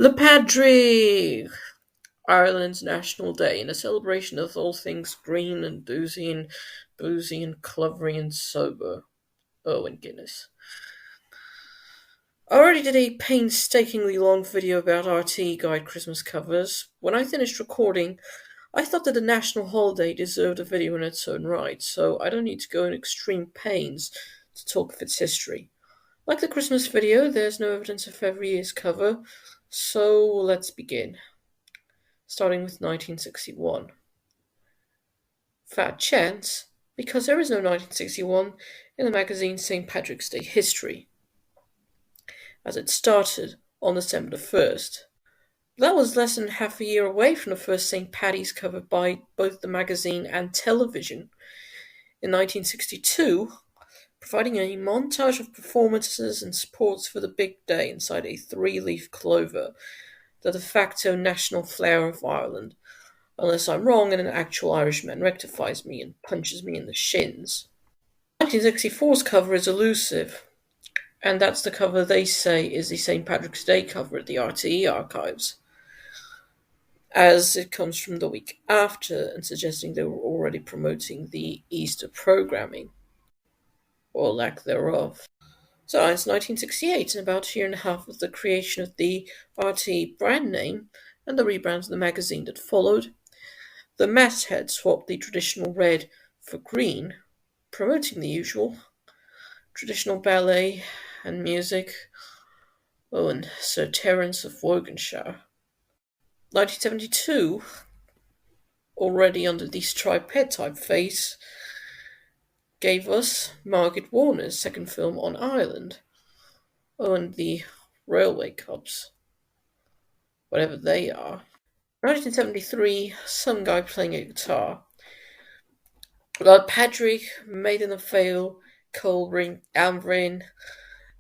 Le Pádraig, Ireland's National Day, and a celebration of all things green and boozy and clovery and sober. Oh, and Guinness. I already did a painstakingly long video about RT Guide Christmas covers. When I finished recording, I thought that the national holiday deserved a video in its own right, so I don't need to go in extreme pains to talk of its history. Like the Christmas video, there's no evidence of every year's cover, so let's begin. Starting with 1961. Fat chance, because there is no 1961 in the magazine St. Patrick's Day History, as it started on December the 1st. That was less than half a year away from the first St. Paddy's cover by both the magazine and television. In 1962, providing a montage of performances and sports for the big day inside a three-leaf clover, the de facto national flower of Ireland, unless I'm wrong and an actual Irishman rectifies me and punches me in the shins. 1964's cover is elusive, and that's the cover they say is the St. Patrick's Day cover at the RTE archives, as it comes from the week after and suggesting they were already promoting the Easter programming, or lack thereof. So it's 1968, and about a year and a half of the creation of the RT brand name and the rebrand of the magazine that followed. The masthead swapped the traditional red for green, promoting the usual traditional ballet and music. Oh, and Sir Terence of Woganshire. 1972, already under the striped typeface, gave us Margaret Warner's second film on Ireland. Oh, and the Railway Cups, whatever they are. 1973, some guy playing a guitar. Le Pádraig, Maiden of Fhéile, Colring, Amrin,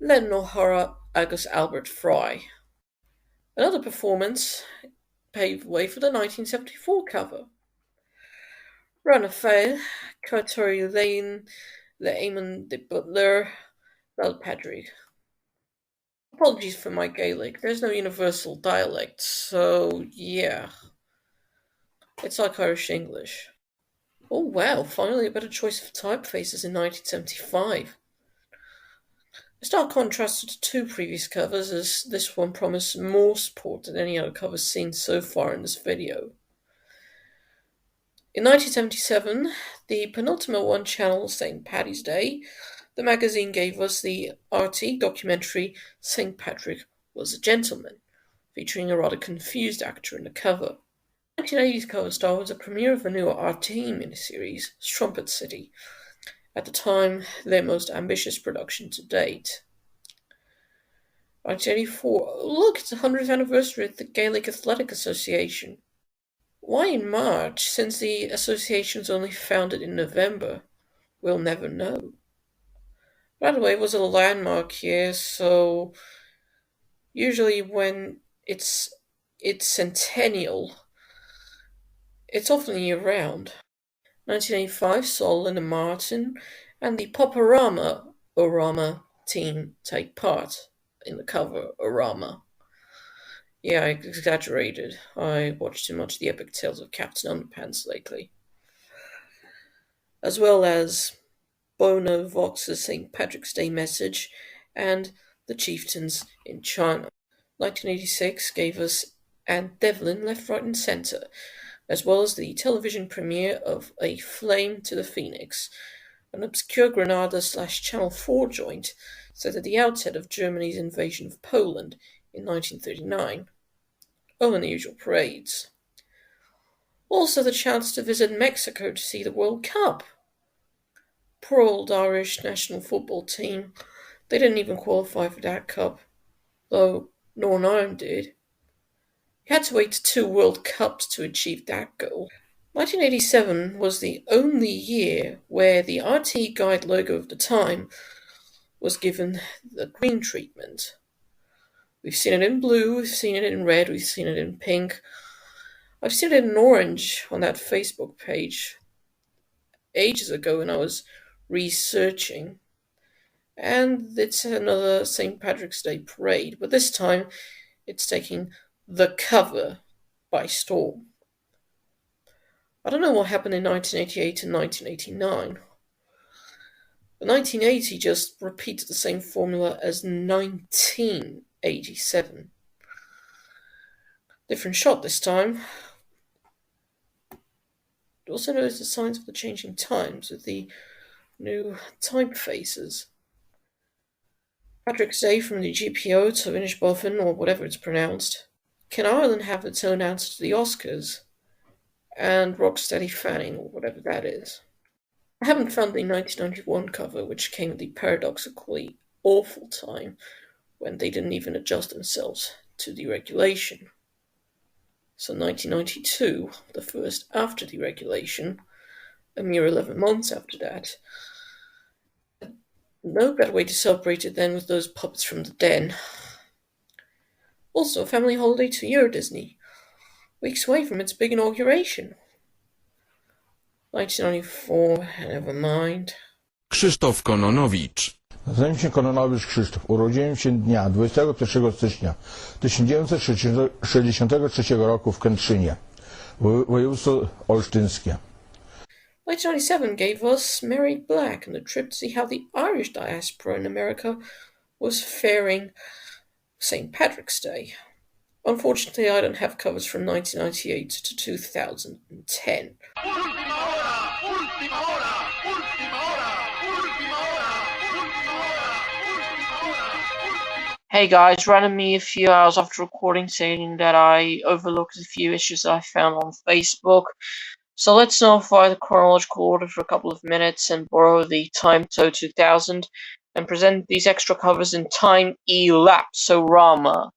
Len O'Hara, agus Albert Fry. Another performance paved way for the 1974 cover. Run of Fhéile, Cartori Lane, Le Eamon de Butler, Le Pádraig. Apologies for my Gaelic, there's no universal dialect, so yeah. It's like Irish English. Oh wow, finally a better choice of typefaces in 1975. A stark contrast to the two previous covers, as this one promised more support than any other cover seen so far in this video. In 1977, the penultimate one-channel St. Paddy's Day, the magazine gave us the RT documentary St. Patrick Was a Gentleman, featuring a rather confused actor in the cover. 1980's cover star was a premiere of a new RT miniseries, Strumpet City, at the time their most ambitious production to date. 1984, look, it's the 100th anniversary of the Gaelic Athletic Association. Why in March, since the association's only founded in November? We'll never know. By the way, it was a landmark year, so usually when it's centennial, it's often year-round. 1985 saw Linda Martin and the Poporama team take part in the cover Orama. Yeah, I exaggerated. I watched too much The Epic Tales of Captain Underpants lately. As well as Bono Vox's St. Patrick's Day message and The Chieftains in China. 1986 gave us Aunt Devlin Left, Right and Centre, as well as the television premiere of A Flame to the Phoenix, an obscure Granada/Channel 4 joint set at the outset of Germany's invasion of Poland in 1939. Oh, and the usual parades. Also the chance to visit Mexico to see the World Cup. Poor old Irish national football team. They didn't even qualify for that cup, though Northern Ireland did. You had to wait 2 World Cups to achieve that goal. 1987 was the only year where the RT Guide logo of the time was given the green treatment. We've seen it in blue, we've seen it in red, we've seen it in pink. I've seen it in orange on that Facebook page ages ago when I was researching. And it's another St. Patrick's Day parade, but this time it's taking the cover by storm. I don't know what happened in 1988 and 1989. But 1980 just repeated the same formula as 1987. Different shot this time. It also noticed the signs of the changing times with the new typefaces. Patrick's Day from the GPO to Vinnish Boffin, or whatever it's pronounced. Can Ireland have its own answer to the Oscars? And Rocksteady Fanning, or whatever that is. I haven't found the 1991 cover, which came at the paradoxically awful time when they didn't even adjust themselves to deregulation. So 1992, the first after deregulation, a mere 11 months after that. No better way to celebrate it than with those puppets from the den. Also, a family holiday to Euro Disney, weeks away from its big inauguration. 1994, never mind. Krzysztof Kononowicz. Nazywam się Kononowicz Krzysztof. Urodziłem się dnia 21 stycznia 1963 roku w Kętrzynie, województwo olsztyńskie. 1997 gave us Married Black and a trip to see how the Irish diaspora in America was faring St. Patrick's Day. Unfortunately, I don't have covers from 1998 to 2010. Hey guys, RandomMe a few hours after recording saying that I overlooked a few issues I found on Facebook. So let's nullify the chronological order for a couple of minutes and borrow the time to 2000 and present these extra covers in time elapse-orama.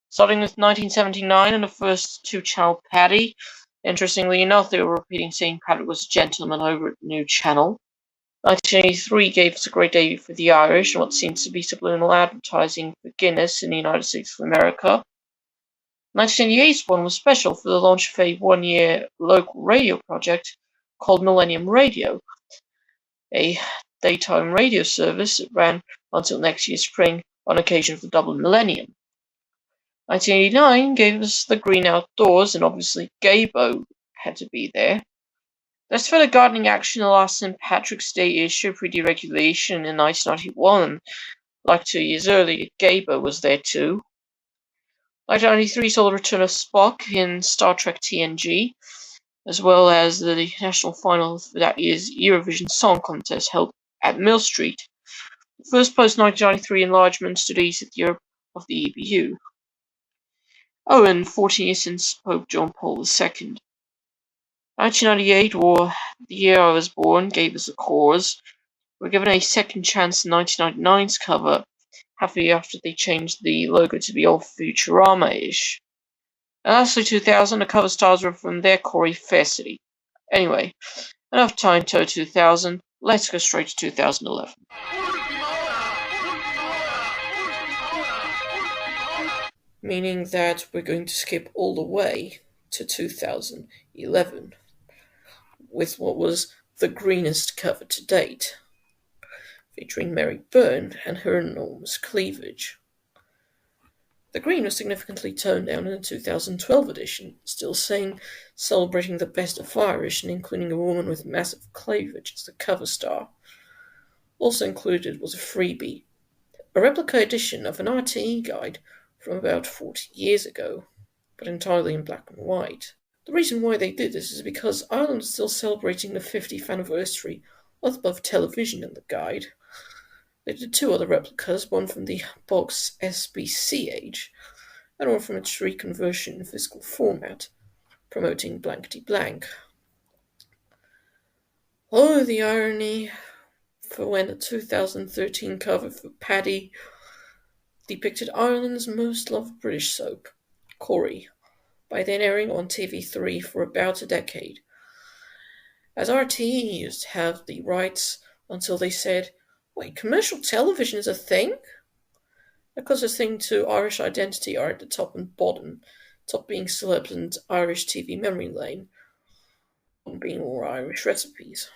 Starting with 1979 and the first two-channel Paddy. Interestingly enough, they were repeating St. Patrick was a gentleman over at the new channel. 1983 gave us a great debut for the Irish and what seems to be subliminal advertising for Guinness in the United States of America. 1988's one was special for the launch of a one-year local radio project called Millennium Radio, a daytime radio service that ran until next year's spring on occasion of the double millennium. 1989 gave us the Green Outdoors, and obviously Gaybo had to be there. There's further gardening action in the last St. Patrick's Day issue pre-deregulation in 1991. Like 2 years earlier, Gaybo was there too. 1993 saw the return of Spock in Star Trek TNG, as well as the national final for that year's Eurovision Song Contest held at Mill Street, the first post-1993 enlargement to the East of Europe of the EBU. Oh, and 14 years since Pope John Paul II. 1998, or the year I was born, gave us a cause. We were given a second chance in 1999's cover, half a year after they changed the logo to be all Futurama-ish. And lastly, 2000, the cover stars were from their Corey Faircity. Anyway, enough time to 2000, let's go straight to 2011. Meaning that we're going to skip all the way to 2011 with what was the greenest cover to date, featuring Mary Byrne and her enormous cleavage. The green was significantly toned down in the 2012 edition, still celebrating the best of Irish and including a woman with massive cleavage as the cover star. Also included was a freebie, a replica edition of an RTE guide from about 40 years ago, but entirely in black and white. The reason why they did this is because Ireland is still celebrating the 50th anniversary of above television in the guide. They did two other replicas, one from the box SBC age, and one from its reconversion in physical format, promoting blankety blank. Oh, the irony for when the 2013 cover for Paddy depicted Ireland's most loved British soap, Corrie, by then airing on TV3 for about a decade, as RTE used to have the rights until they said, wait, commercial television is a thing? That caused a thing to Irish identity are at the top and bottom, top being celebs and Irish TV memory lane, bottom being more Irish recipes.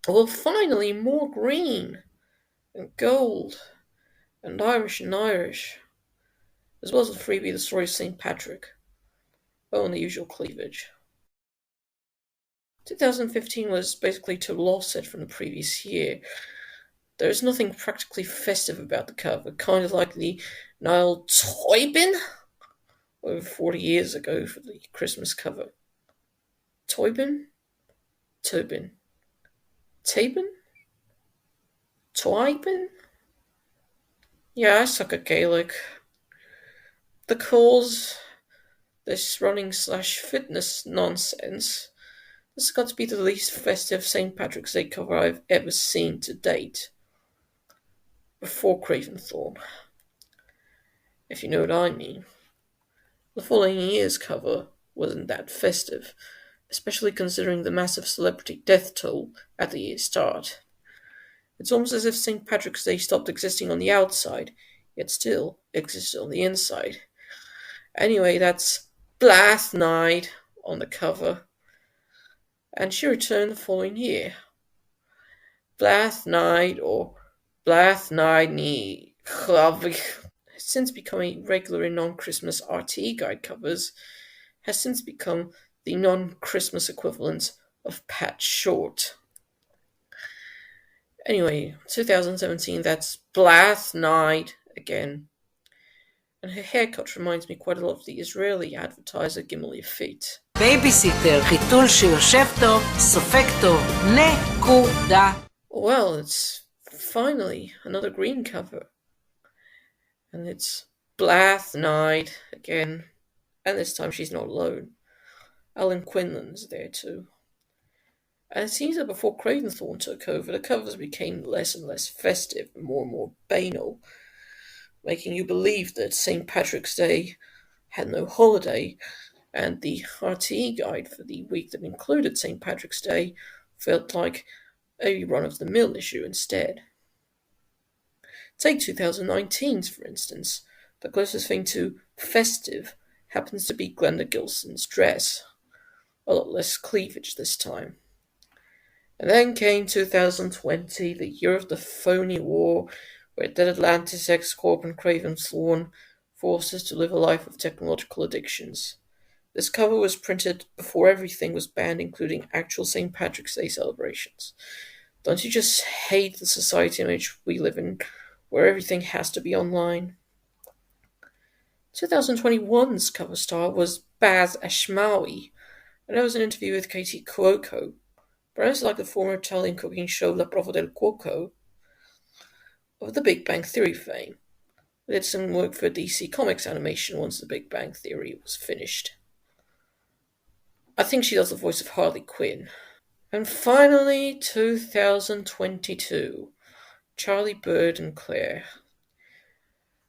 Well, finally, more green and gold and Irish. as well as a freebie The Story of St. Patrick. Oh, and the usual cleavage. 2015 was basically total offset from the previous year. There is nothing practically festive about the cover, kind of like the Niall Toybin over 40 years ago for the Christmas cover. Toybin? Tobin? Tabin? Toybin? Yeah, I suck at Gaelic. The cause, this running/fitness nonsense, this has got to be the least festive St. Patrick's Day cover I've ever seen to date. Before Craventhorne. If you know what I mean. The following year's cover wasn't that festive, especially considering the massive celebrity death toll at the year's start. It's almost as if St. Patrick's Day stopped existing on the outside, yet still existed on the inside. Anyway, that's Blath Night on the cover, and she returned the following year. Blath Night, or Blath Night ni Chavich, has since become a regular in non-Christmas RTE guide covers, has since become the non-Christmas equivalent of Pat Short. Anyway, 2017, that's Blath Night again. And her haircut reminds me quite a lot of the Israeli advertiser Gimel Yafit. בייביסיטר, חיתול שיושב טוב, סופק טוב, נקודה. Well, it's finally another green cover. And it's Blath Night again. And this time she's not alone. Alan Quinlan's there too. And it seems that before Craventhorne took over, the covers became less and less festive and more banal, making you believe that St. Patrick's Day had no holiday, and the RTE guide for the week that included St. Patrick's Day felt like a run-of-the-mill issue instead. Take 2019's, for instance. The closest thing to festive happens to be Glenda Gilson's dress. A lot less cleavage this time. And then came 2020, the year of the phony war, where Dead Atlantis ex-corp and Craventhorne forced us to live a life of technological addictions. This cover was printed before everything was banned, including actual St. Patrick's Day celebrations. Don't you just hate the society in which we live in, where everything has to be online? 2021's cover star was Baz Ashmawi, and there was an interview with Katie Cuoco, perhaps like the former Italian cooking show La Prova del Cuoco, of the Big Bang Theory fame. We did some work for DC Comics animation once the Big Bang Theory was finished. I think she does the voice of Harley Quinn. And finally, 2022, Charlie Bird and Claire.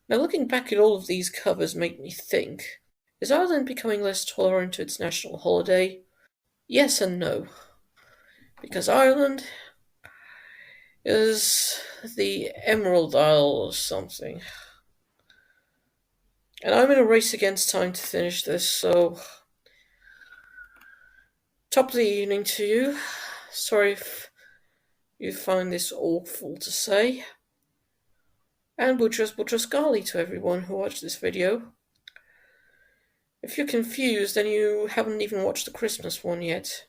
Now, looking back at all of these covers made me think, is Ireland becoming less tolerant to its national holiday? Yes and no. Because Ireland is the Emerald Isle or something. And I'm in a race against time to finish this, so top of the evening to you. Sorry if you find this awful to say. And Butchers Gali to everyone who watched this video. If you're confused, then you haven't even watched the Christmas one yet.